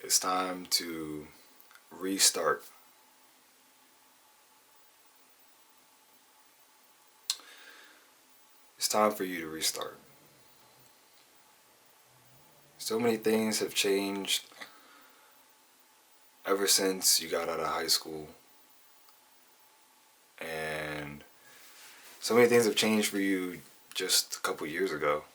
It's time to restart. It's time for you to restart. So many things have changed ever since you got out of high school. And so many things have changed for you just a couple years ago.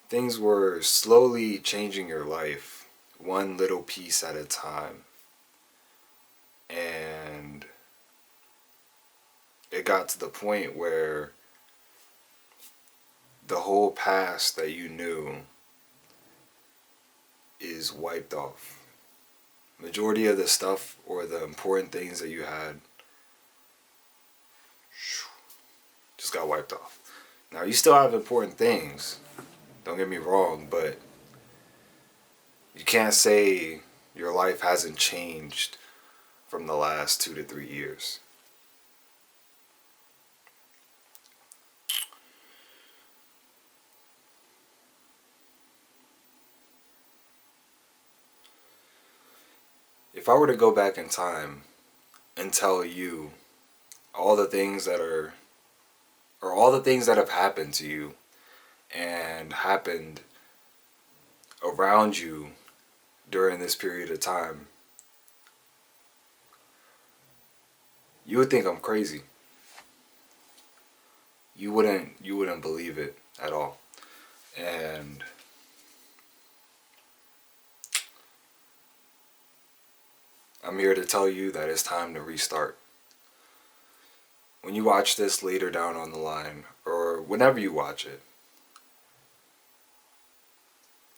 Things were slowly changing your life, one little piece at a time. And it got to the point where the whole past that you knew is wiped off. Majority of the stuff or the important things that you had just got wiped off. Now you still have important things, don't get me wrong, but you can't say your life hasn't changed from the last 2 to 3 years. If I were to go back in time and tell you all the things that are, or all the things that have happened to you and happened around you during this period of time, you would think I'm crazy. You wouldn't believe it at all. And I'm here to tell you that it's time to restart. When you watch this later down on the line, or whenever you watch it,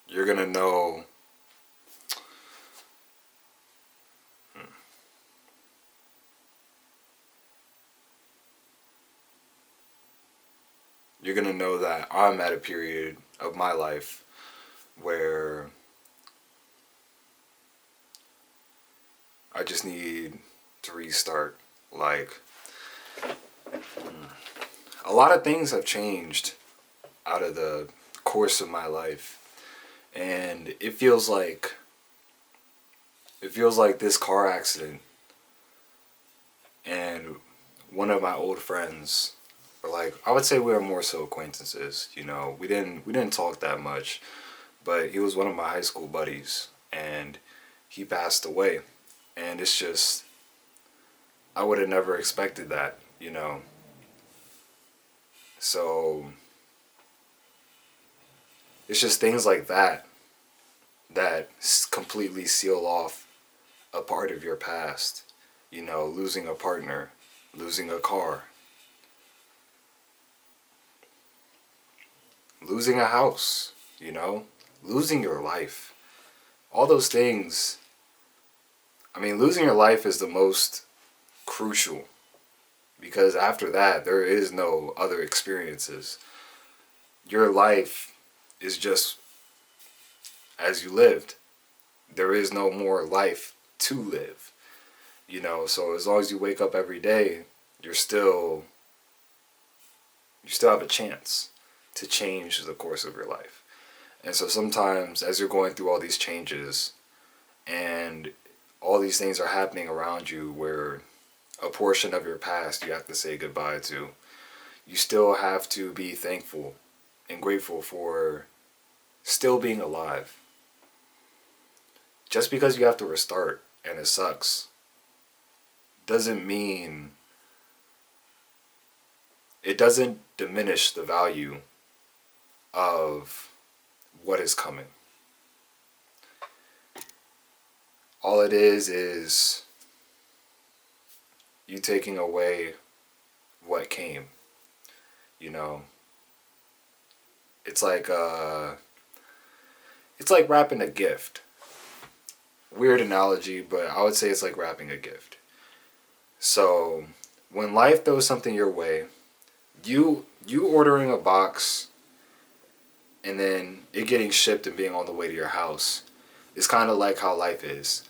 you're gonna know that I'm at a period of my life where I just need to restart. Like, a lot of things have changed out of the course of my life. And it feels like this car accident and one of my old friends, or like, I would say we were more so acquaintances, we didn't talk that much, but he was one of my high school buddies and he passed away. And it's just, I would have never expected that. So it's just things like that completely seal off a part of your past. Losing a partner, losing a car, losing a house, losing your life. All those things. I mean, losing your life is the most crucial, because after that, there is no other experiences. Your life is just as you lived. There is no more life to live. So as long as you wake up every day, you still have a chance to change the course of your life. And so sometimes as you're going through all these changes and all these things are happening around you where a portion of your past you have to say goodbye to, you still have to be thankful and grateful for still being alive. Just because you have to restart and it sucks doesn't mean, it doesn't diminish the value of what is coming. All it is you taking away what came. It's like wrapping a gift. Weird analogy, but I would say it's like wrapping a gift. So when life throws something your way, you ordering a box and then it getting shipped and being on the way to your house is kind of like how life is.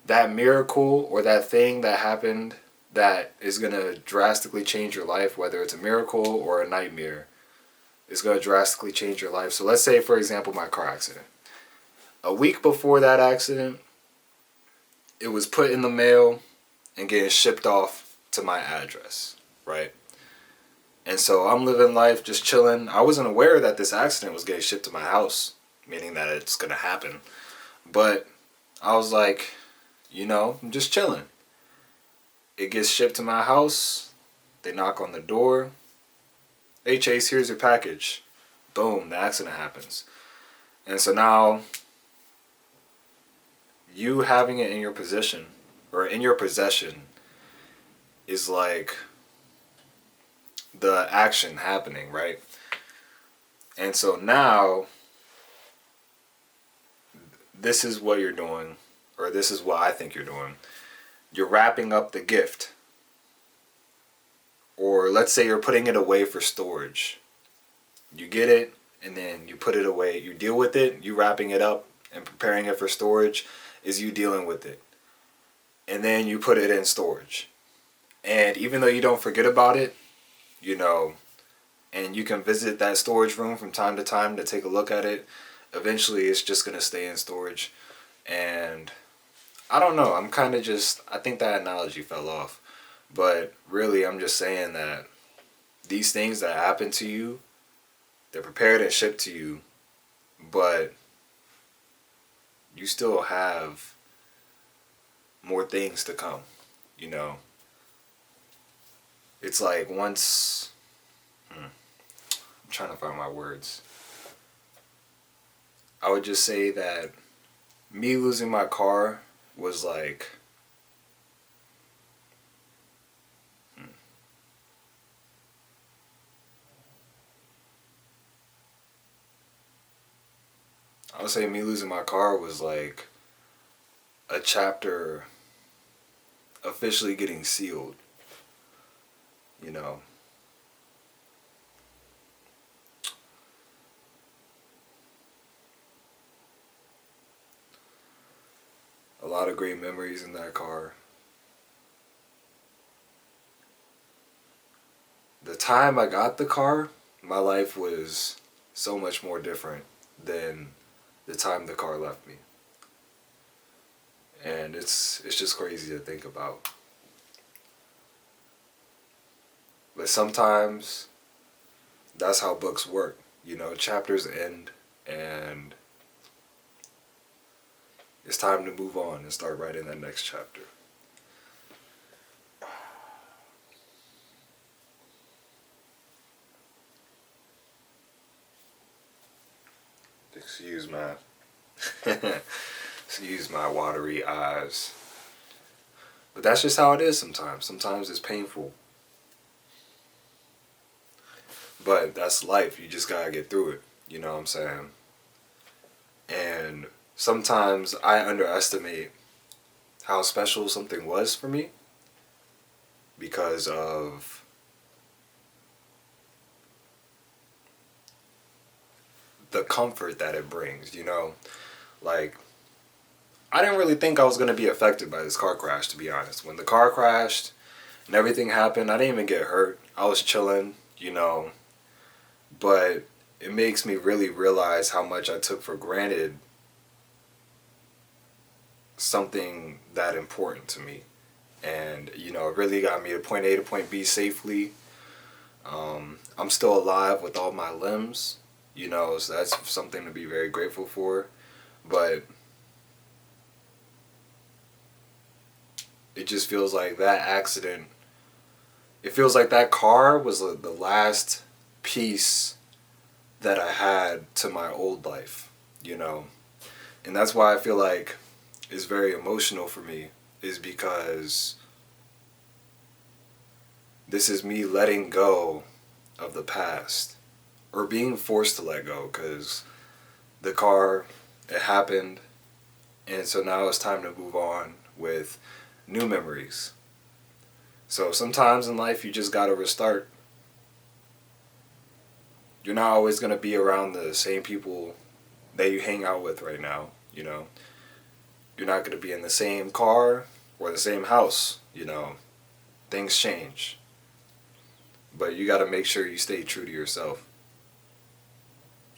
That miracle or that thing that happened that is going to drastically change your life, whether it's a miracle or a nightmare, is going to drastically change your life. So let's say, for example, my car accident. A week before that accident, it was put in the mail and getting shipped off to my address, right? And so I'm living life just chilling. I wasn't aware that this accident was getting shipped to my house, meaning that it's going to happen. But I was like, I'm just chilling. It gets shipped to my house. They knock on the door. Hey, Chase, here's your package. Boom, the accident happens. And so now, you having it in your possession, or in your possession, is like the action happening, right? And so now, this is what you're doing, or this is what I think you're doing. You're wrapping up the gift. Or let's say you're putting it away for storage. You get it, and then you put it away. You deal with it, you wrapping it up and preparing it for storage is you dealing with it. And then you put it in storage. And even though you don't forget about it, and you can visit that storage room from time to time to take a look at it, eventually it's just going to stay in storage. And I don't know, I think that analogy fell off. But really, I'm just saying that these things that happen to you, they're prepared and shipped to you, but you still have more things to come, It's like once, I'm trying to find my words. I would just say that me losing my car was like, I would say me losing my car was like a chapter officially getting sealed, A lot of great memories in that car. The time I got the car, my life was so much more different than the time the car left me. And it's just crazy to think about. But sometimes that's how books work. Chapters end and it's time to move on and start writing that next chapter. Excuse my watery eyes. But that's just how it is sometimes. Sometimes it's painful. But that's life. You just gotta get through it. You know what I'm saying? And sometimes I underestimate how special something was for me because of the comfort that it brings, Like, I didn't really think I was going to be affected by this car crash, to be honest. When the car crashed and everything happened, I didn't even get hurt. I was chilling, But it makes me really realize how much I took for granted something that important to me. And, it really got me to point A to point B safely. I'm still alive with all my limbs, so that's something to be very grateful for. But it just feels like that accident, it feels like that car was the last piece that I had to my old life, And that's why I feel like it's very emotional for me, is because this is me letting go of the past, or being forced to let go, because the car, it happened, and so now it's time to move on with new memories. So sometimes in life you just gotta restart. You're not always gonna be around the same people that you hang out with right now, You're not gonna be in the same car or the same house, Things change. But you gotta make sure you stay true to yourself.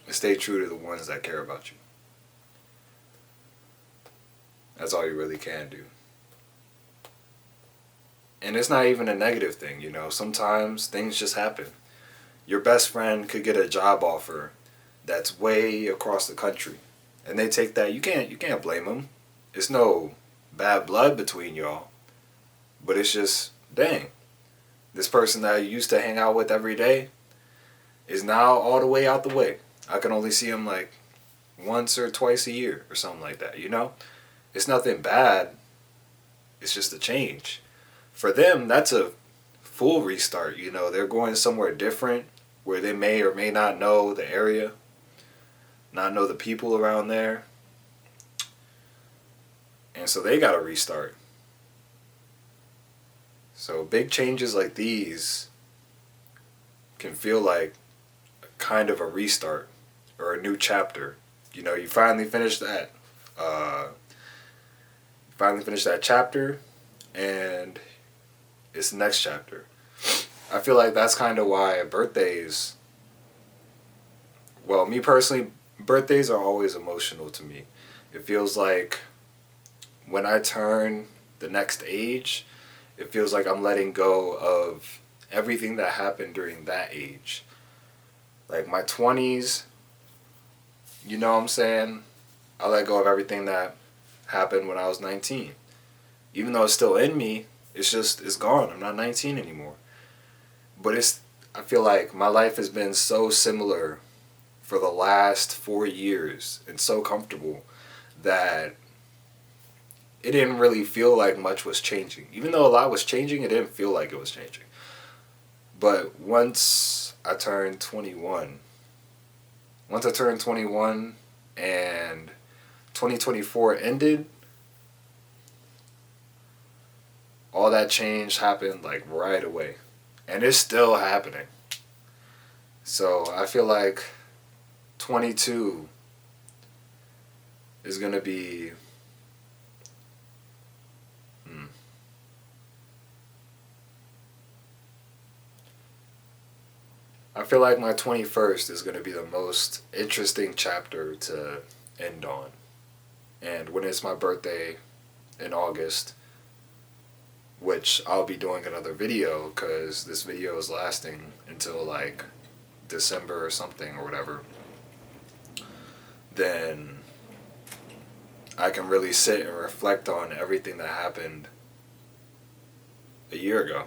And stay true to the ones that care about you. That's all you really can do. And it's not even a negative thing, you know. Sometimes things just happen. Your best friend could get a job offer that's way across the country, and they take that. You can't blame them. It's no bad blood between y'all, but it's just, dang, this person that I used to hang out with every day is now all the way out the way. I can only see him like once or twice a year or something like that, you know? It's nothing bad. It's just a change. For them, that's a full restart, you know. They're going somewhere different where they may or may not know the area, not know the people around there. And so they got to restart. So big changes like these can feel like kind of a restart or a new chapter. You know, you finally finish that. Finally finish that chapter, and it's the next chapter. I feel like that's kind of why birthdays. Well, me personally, birthdays are always emotional to me. It feels like when I turn the next age, it feels like I'm letting go of everything that happened during that age. Like my 20s, you know what I'm saying? I let go of everything that happened when I was 19. Even though it's still in me, it's gone. I'm not 19 anymore. But I feel like my life has been so similar for the last 4 years and so comfortable that it didn't really feel like much was changing. Even though a lot was changing, it didn't feel like it was changing. But once I turned 21 and 2024 ended, all that change happened like right away. And it's still happening. So I feel like 22 is going to be I feel like my 21st is going to be the most interesting chapter to end on. And when it's my birthday in August, which I'll be doing another video because this video is lasting until like December or something or whatever, then I can really sit and reflect on everything that happened a year ago.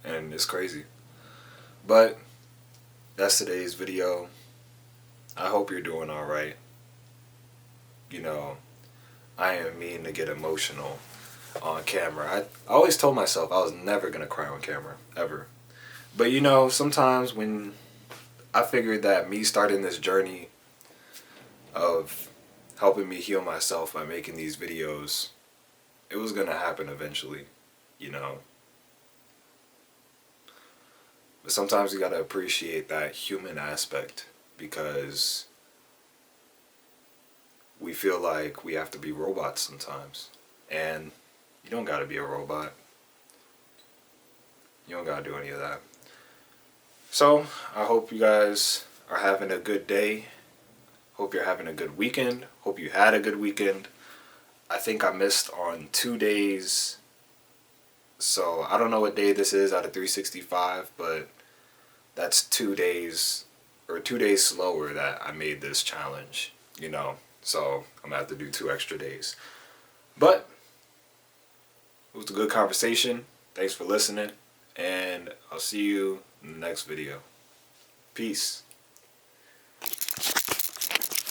And it's crazy. But that's today's video. I hope you're doing alright. You know, I am mean to get emotional on camera. I always told myself I was never going to cry on camera, ever. But you know, sometimes when I figured that me starting this journey of helping me heal myself by making these videos, it was going to happen eventually, you know. But sometimes you gotta appreciate that human aspect because we feel like we have to be robots sometimes. And you don't gotta be a robot. You don't gotta do any of that. So, I hope you guys are having a good day. Hope you're having a good weekend. Hope you had a good weekend. I think I missed on 2 days. So, I don't know what day this is out of 365, but that's 2 days, or 2 days slower that I made this challenge, you know. So, I'm going to have to do 2 extra days. But, it was a good conversation. Thanks for listening, and I'll see you in the next video. Peace.